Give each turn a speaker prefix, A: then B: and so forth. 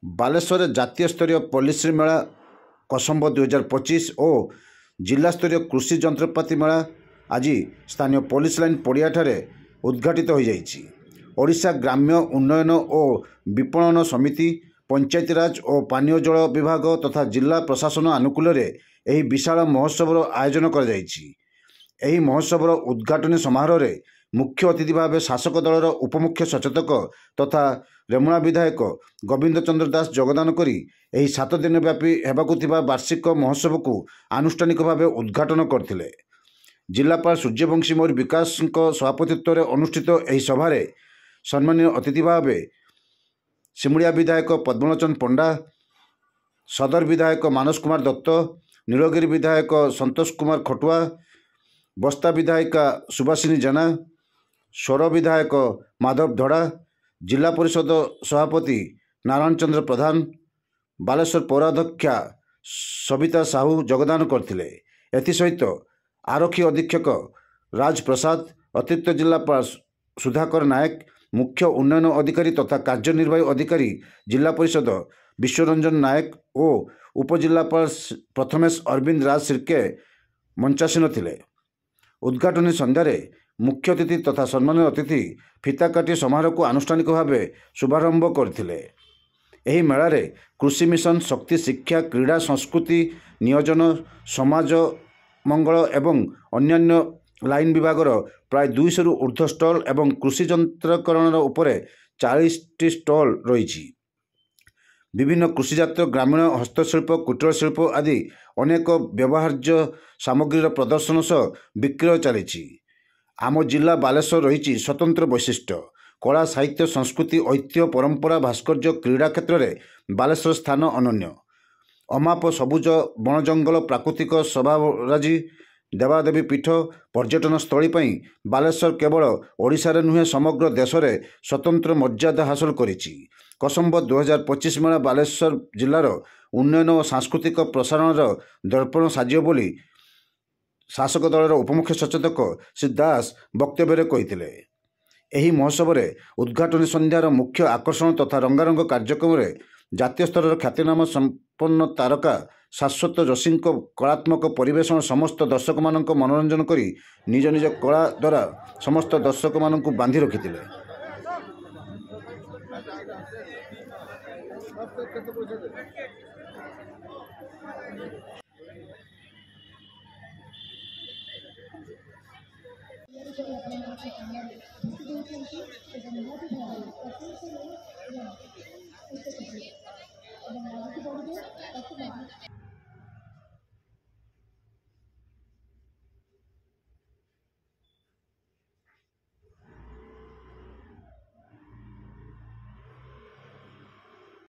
A: बालेश्वर जातीय स्तरीय पॉलिसी मेला कसम्ब 2025 और जिला स्तरीय कृषि जंत्रपाति मेला आज स्थानीय पुलिस लाइन पड़िया उद्घाटित हो जाइछि। ओडिशा ग्राम्य उन्नयन और विपणन समिति, पंचायतीराज और पानीय जल विभाग तथा जिला प्रशासन आनुकूल्य एही विशाल महोत्सव आयोजन कर जाइछि। एही महोत्सव उद्घाटन समारोह में मुख्य अतिथि भाव शासक दलर उपमुख्य सचेतक तथा रेमुणा विधायक गोविंद चंद्र दास योगदान करी एही 7 दिन व्यापी हेबाकु थिबा वार्षिक महोत्सव को आनुष्ठानिक भाव उद्घाटन करथिले। जिलापाल सूर्यवंशी मौर्य विकास सभापतित्व में अनुष्ठित एही सभारे सम्मानीय अतिथि भाव सिमुलिया विधायक पद्मलोचन पंडा, सदर विधायक मानस कुमार दत्त, नीलगिरी विधायक संतोष कुमार खटुआ, बस्ता विधायिका सुभाषिनी जेना, सोर विधायक माधव धड़ा, जिला परिषद सभापति नारायण चंद्र प्रधान, बालेश्वर पौराध्यक्षा सविता साहू योगदान करथिले। एथिसहित आरक्षी अधीक्षक राज प्रसाद, अतिरिक्त जिलापाल सुधाकर नायक, मुख्य उन्नयन अधिकारी तथा कार्यनिर्वाही अधिकारी जिला परिषद विश्वरंजन नायक और उपजिलापाल प्रथमेश अरविंद राज सिरके मंचासीन थिले। उद्घाटनी संध्यारे मुख्य अतिथि तथा सम्मानित अतिथि फिता काटी समारोह को आनुष्ठानिक भाव शुभारंभ करथिले। एही मेलारे कृषि मिशन, शक्ति शिक्षा, क्रीड़ा, संस्कृति, नियोजन, समाज मंगल एवं अन्यान्य लाइन विभागर प्राय 200 रु ऊर्ध्व स्टल एवं कृषि यंत्रकरण उपरे 40टी स्टल रही। विभिन्न कृषिजात ग्रामीण हस्तशिल्प, कुटीर शिल्प आदि अनेक व्यवहार्य सामग्रीर प्रदर्शन सह विक्रय चली। आम जिला बालेश्वर रही स्वतंत्र वैशिष्ट्य, कला, साहित्य, संस्कृति, ऐतिह्य, परंपरा, भास्कर्य, क्रीड़ा क्षेत्र में बालेश्वर स्थान अनन्य। अमाप सबुज बण जंगल, प्राकृतिक शोभाराजी, देवादेवी पीठ, पर्यटन स्थली पई बालेश्वर केवल ओडिशा रे नुहे समग्र देश में स्वतंत्र मर्यादा हासिल करिछि। कसम्ब 2025 मेला बालेश्वर जिलार उन्नयन और सांस्कृतिक प्रसारण दर्पण साजियो बोली शासक दलर उपमुख्य सचेतक श्री दास वक्तव्य कहिथिले। एही महोत्सव में उद्घाटनी संध्यार मुख्य आकर्षण तथा रंगारंग कार्यक्रम में जातीय स्तर ख्यातिनाम संपन्न तारका शाश्वत जोशी कलात्मक परिवेशन समस्त दर्शक मानक मनोरंजन करी निज निज कला द्वारा समस्त दर्शक मानक बांधि रखिथिले।